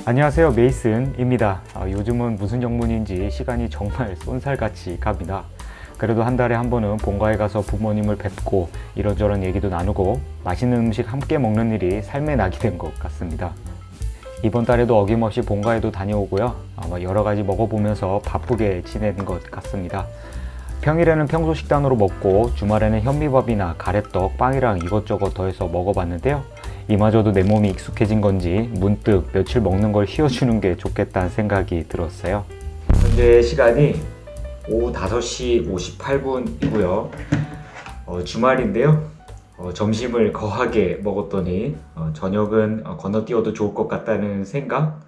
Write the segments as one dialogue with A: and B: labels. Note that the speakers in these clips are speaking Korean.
A: 안녕하세요, 메이슨입니다. 요즘은 무슨 영문인지 시간이 정말 쏜살같이 갑니다. 그래도 한 달에 한 번은 본가에 가서 부모님을 뵙고 이런저런 얘기도 나누고 맛있는 음식 함께 먹는 일이 삶의 낙이 된 것 같습니다. 이번 달에도 어김없이 본가에도 다녀오고요. 아마 여러 가지 먹어보면서 바쁘게 지내는 것 같습니다. 평일에는 평소 식단으로 먹고 주말에는 현미밥이나 가래떡, 빵이랑 이것저것 더해서 먹어봤는데요. 이마저도 내 몸이 익숙해진 건지 문득 며칠 먹는 걸 휘어주는 게 좋겠다는 생각이 들었어요. 현재 시간이 오후 5시 58분이고요. 주말인데요. 점심을 거하게 먹었더니 저녁은 건너뛰어도 좋을 것 같다는 생각.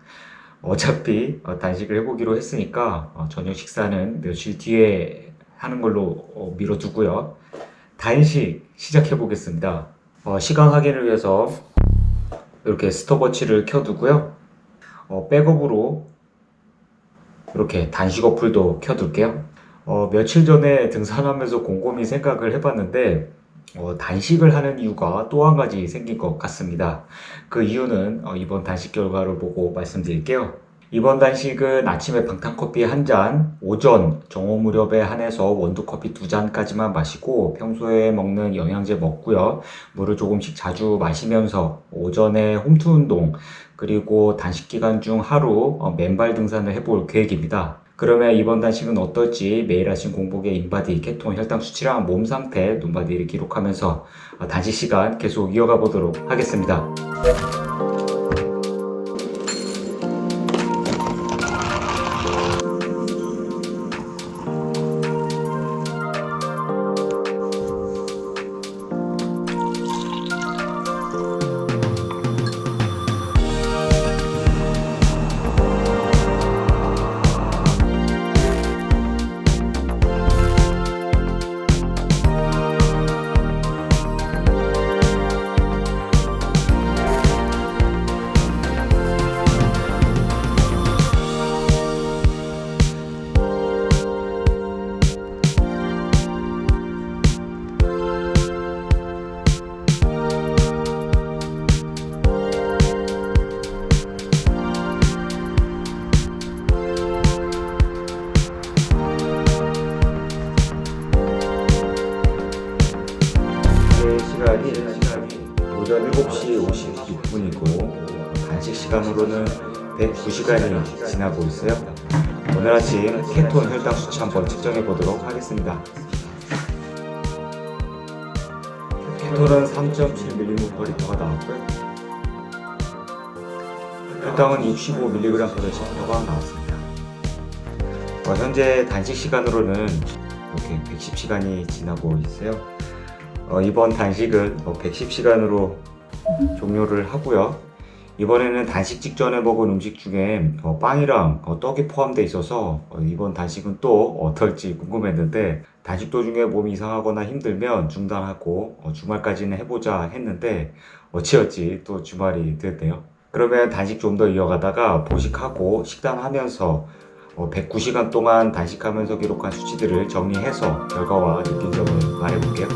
A: 어차피 단식을 해보기로 했으니까 저녁 식사는 며칠 뒤에 하는 걸로 미뤄두고요. 단식 시작해 보겠습니다. 시간 확인을 위해서 이렇게 스톱워치를 켜두고요. 백업으로 이렇게 단식 어플도 켜둘게요. 며칠 전에 등산하면서 곰곰이 생각을 해봤는데 단식을 하는 이유가 또 한 가지 생긴 것 같습니다. 그 이유는 이번 단식 결과를 보고 말씀드릴게요. 이번 단식은 아침에 방탄커피 1잔, 오전 정오 무렵에 한해서 원두커피 2잔까지만 마시고 평소에 먹는 영양제 먹고요. 물을 조금씩 자주 마시면서 오전에 홈트 운동 그리고 단식 기간 중 하루 맨발 등산을 해볼 계획입니다. 그러면 이번 단식은 어떨지 매일 아침 공복에 인바디, 케톤, 혈당 수치랑 몸 상태, 눈바디를 기록하면서 단식 시간 계속 이어가 보도록 하겠습니다. 시간이 오전 7시 56분이고 단식 시간으로는 109시간이 지나고 있어요. 오늘 아침 케톤 혈당 수치 한번 측정해 보도록 하겠습니다. 케톤은 3.7mg/L가 나왔고요. 혈당은 65mg/L가 나왔습니다. 현재 단식 시간으로는 이렇게 110시간이 지나고 있어요. 이번 단식은 110시간으로 종료를 하고요. 이번에는 단식 직전에 먹은 음식 중에 빵이랑 떡이 포함되어 있어서 이번 단식은 또 어떨지 궁금했는데 단식 도중에 몸이 이상하거나 힘들면 중단하고 주말까지는 해보자 했는데 어찌어찌 또 주말이 됐네요. 그러면 단식 좀 더 이어가다가 보식하고 식단하면서 109시간 동안 단식하면서 기록한 수치들을 정리해서 결과와 느낀 점을 말해볼게요.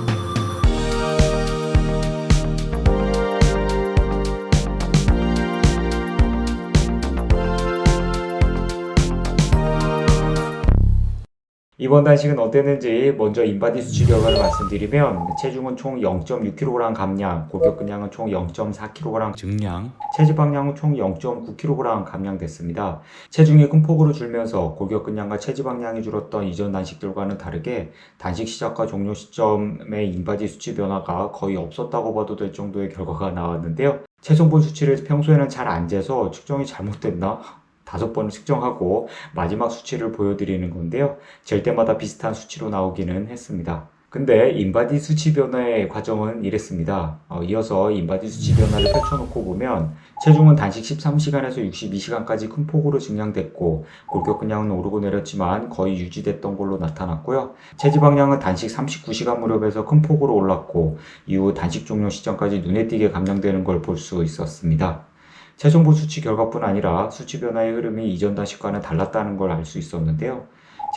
A: 이번 단식은 어땠는지 먼저 인바디 수치 결과를 말씀드리면 체중은 총 0.6kg 감량, 골격근량은 총 0.4kg 증량, 체지방량은 총 0.9kg 감량됐습니다. 체중이 큰 폭으로 줄면서 골격근량과 체지방량이 줄었던 이전 단식들과는 다르게 단식 시작과 종료 시점의 인바디 수치 변화가 거의 없었다고 봐도 될 정도의 결과가 나왔는데요. 체성분 수치를 평소에는 잘 안 재서 측정이 잘못됐나? 5번을 측정하고 마지막 수치를 보여드리는 건데요. 잴 때마다 비슷한 수치로 나오기는 했습니다. 근데 인바디 수치 변화의 과정은 이랬습니다. 이어서 인바디 수치 변화를 펼쳐놓고 보면 체중은 단식 13시간에서 62시간까지 큰 폭으로 증량됐고 골격근량은 오르고 내렸지만 거의 유지됐던 걸로 나타났고요. 체지방량은 단식 39시간 무렵에서 큰 폭으로 올랐고 이후 단식 종료 시점까지 눈에 띄게 감량되는 걸 볼 수 있었습니다. 체중분 수치 결과뿐 아니라 수치 변화의 흐름이 이전 단식과는 달랐다는 걸 알 수 있었는데요.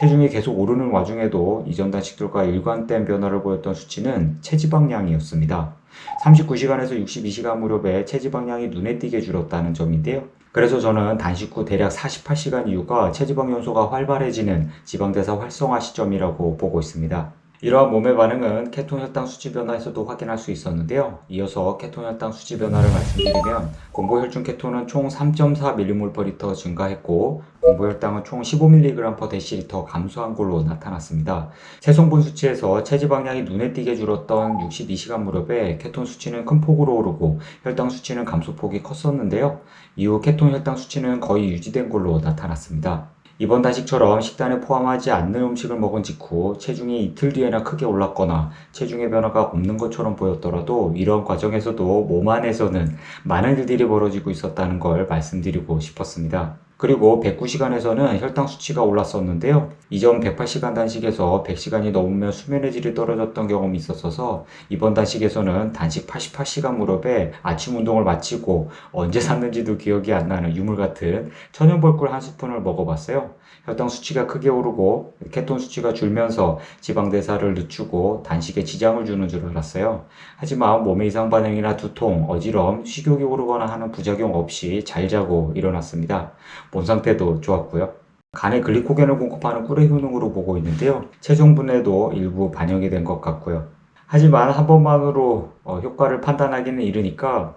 A: 체중이 계속 오르는 와중에도 이전 단식들과 일관된 변화를 보였던 수치는 체지방량이었습니다. 39시간에서 62시간 무렵에 체지방량이 눈에 띄게 줄었다는 점인데요. 그래서 저는 단식 후 대략 48시간 이후가 체지방 연소가 활발해지는 지방대사 활성화 시점이라고 보고 있습니다. 이러한 몸의 반응은 케톤 혈당 수치 변화에서도 확인할 수 있었는데요. 이어서 케톤 혈당 수치 변화를 말씀드리면 공복 혈중 케톤은 총 3.4mmol/L 증가했고 공복 혈당은 총 15mg/dL 감소한 걸로 나타났습니다. 세성분 수치에서 체지방량이 눈에 띄게 줄었던 62시간 무렵에 케톤 수치는 큰 폭으로 오르고 혈당 수치는 감소폭이 컸었는데요. 이후 케톤 혈당 수치는 거의 유지된 걸로 나타났습니다. 이번 단식처럼 식단에 포함하지 않는 음식을 먹은 직후 체중이 이틀 뒤에나 크게 올랐거나 체중의 변화가 없는 것처럼 보였더라도 이런 과정에서도 몸 안에서는 많은 일들이 벌어지고 있었다는 걸 말씀드리고 싶었습니다. 그리고 109시간에서는 혈당 수치가 올랐었는데요. 이전 108시간 단식에서 100시간이 넘으면 수면의 질이 떨어졌던 경험이 있었어서 이번 단식에서는 단식 88시간 무렵에 아침 운동을 마치고 언제 샀는지도 기억이 안 나는 유물 같은 천연벌꿀 한 스푼을 먹어봤어요. 혈당 수치가 크게 오르고 케톤 수치가 줄면서 지방대사를 늦추고 단식에 지장을 주는 줄 알았어요. 하지만 몸의 이상 반응이나 두통, 어지럼, 식욕이 오르거나 하는 부작용 없이 잘 자고 일어났습니다. 몸 상태도 좋았고요. 간에 글리코겐을 공급하는 꿀의 효능으로 보고 있는데요. 체중분해도 일부 반영이 된 것 같고요. 하지만 한 번만으로 효과를 판단하기는 이르니까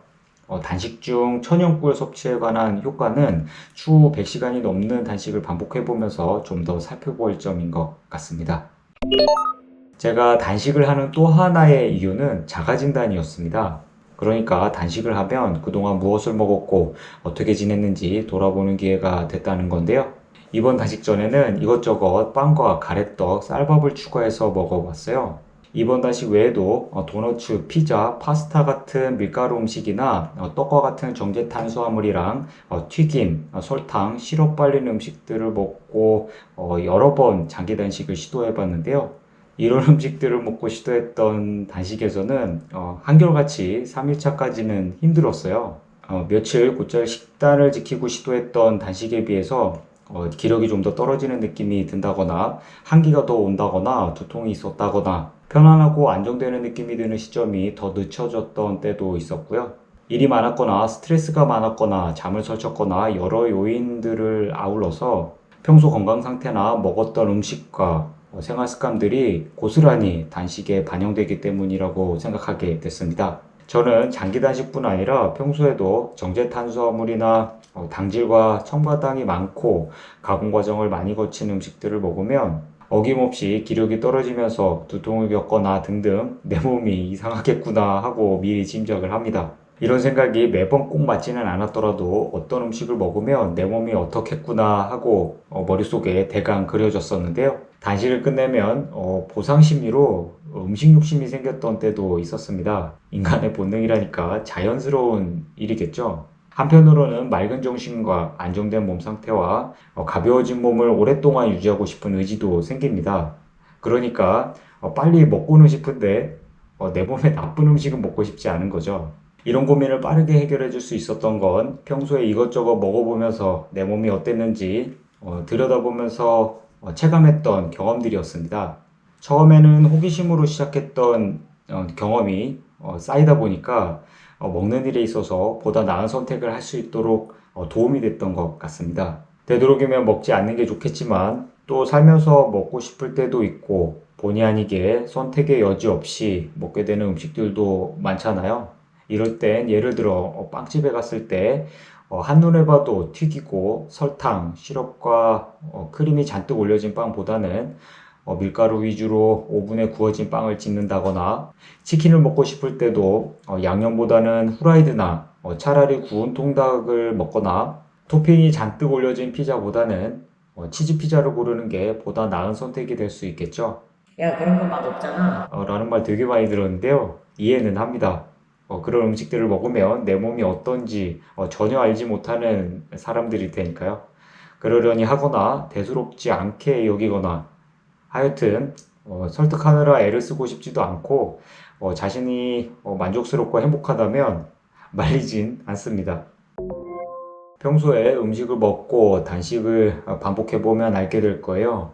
A: 단식 중 천연꿀 섭취에 관한 효과는 추후 100시간이 넘는 단식을 반복해보면서 좀 더 살펴볼 점인 것 같습니다. 제가 단식을 하는 또 하나의 이유는 자가진단이었습니다. 그러니까 단식을 하면 그동안 무엇을 먹었고 어떻게 지냈는지 돌아보는 기회가 됐다는 건데요. 이번 단식 전에는 이것저것 빵과 가래떡, 쌀밥을 추가해서 먹어봤어요. 이번 단식 외에도 도너츠, 피자, 파스타 같은 밀가루 음식이나 떡과 같은 정제 탄수화물이랑 튀김, 설탕, 시럽 발린 음식들을 먹고 여러 번 장기 단식을 시도해봤는데요. 이런 음식들을 먹고 시도했던 단식에서는 한결같이 3일차까지는 힘들었어요. 며칠 곧잘 식단을 지키고 시도했던 단식에 비해서 기력이 좀 더 떨어지는 느낌이 든다거나 한기가 더 온다거나 두통이 있었다거나 편안하고 안정되는 느낌이 드는 시점이 더 늦춰졌던 때도 있었고요. 일이 많았거나 스트레스가 많았거나 잠을 설쳤거나 여러 요인들을 아울러서 평소 건강 상태나 먹었던 음식과 생활 습관들이 고스란히 단식에 반영되기 때문이라고 생각하게 됐습니다. 저는 장기 단식뿐 아니라 평소에도 정제 탄수화물이나 당질과 첨가당이 많고 가공 과정을 많이 거친 음식들을 먹으면 어김없이 기력이 떨어지면서 두통을 겪거나 등등 내 몸이 이상하겠구나 하고 미리 짐작을 합니다. 이런 생각이 매번 꼭 맞지는 않았더라도 어떤 음식을 먹으면 내 몸이 어떻겠구나 하고 머릿속에 대강 그려졌었는데요. 단식을 끝내면 보상 심리로 음식 욕심이 생겼던 때도 있었습니다. 인간의 본능이라니까 자연스러운 일이겠죠. 한편으로는 맑은 정신과 안정된 몸 상태와 가벼워진 몸을 오랫동안 유지하고 싶은 의지도 생깁니다. 그러니까 빨리 먹고는 싶은데 내 몸에 나쁜 음식은 먹고 싶지 않은 거죠. 이런 고민을 빠르게 해결해 줄 수 있었던 건 평소에 이것저것 먹어보면서 내 몸이 어땠는지 들여다보면서 체감했던 경험들이었습니다. 처음에는 호기심으로 시작했던 경험이 쌓이다 보니까 먹는 일에 있어서 보다 나은 선택을 할 수 있도록 도움이 됐던 것 같습니다. 되도록이면 먹지 않는 게 좋겠지만 또 살면서 먹고 싶을 때도 있고 본의 아니게 선택의 여지 없이 먹게 되는 음식들도 많잖아요. 이럴 땐 예를 들어 빵집에 갔을 때 한눈에 봐도 튀기고 설탕, 시럽과 크림이 잔뜩 올려진 빵보다는 밀가루 위주로 오븐에 구워진 빵을 짓는다거나 치킨을 먹고 싶을 때도 양념보다는 후라이드나 차라리 구운 통닭을 먹거나 토핑이 잔뜩 올려진 피자보다는 치즈 피자를 고르는 게 보다 나은 선택이 될 수 있겠죠.
B: 야, 그런 거 맛없잖아.
A: 라는 말 되게 많이 들었는데요. 이해는 합니다. 그런 음식들을 먹으면 내 몸이 어떤지 전혀 알지 못하는 사람들일 테니까요. 그러려니 하거나 대수롭지 않게 여기거나 하여튼 설득하느라 애를 쓰고 싶지도 않고 자신이 만족스럽고 행복하다면 말리진 않습니다. 평소에 음식을 먹고 단식을 반복해보면 알게 될 거예요.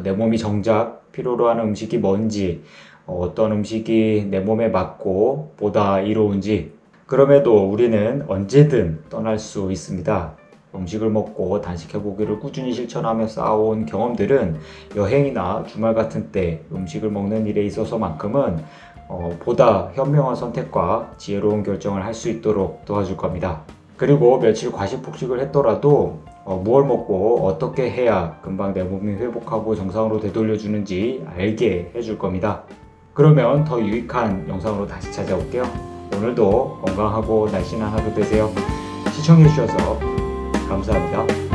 A: 내 몸이 정작 필요로 하는 음식이 뭔지, 어떤 음식이 내 몸에 맞고 보다 이로운지, 그럼에도 우리는 언제든 떠날 수 있습니다. 음식을 먹고 단식해보기를 꾸준히 실천하며 쌓아온 경험들은 여행이나 주말 같은 때 음식을 먹는 일에 있어서만큼은 보다 현명한 선택과 지혜로운 결정을 할 수 있도록 도와줄 겁니다. 그리고 며칠 과식폭식을 했더라도 무얼 먹고 어떻게 해야 금방 내 몸이 회복하고 정상으로 되돌려주는지 알게 해줄 겁니다. 그러면 더 유익한 영상으로 다시 찾아올게요. 오늘도 건강하고 날씬한 하루 되세요. 시청해주셔서 감사합니다.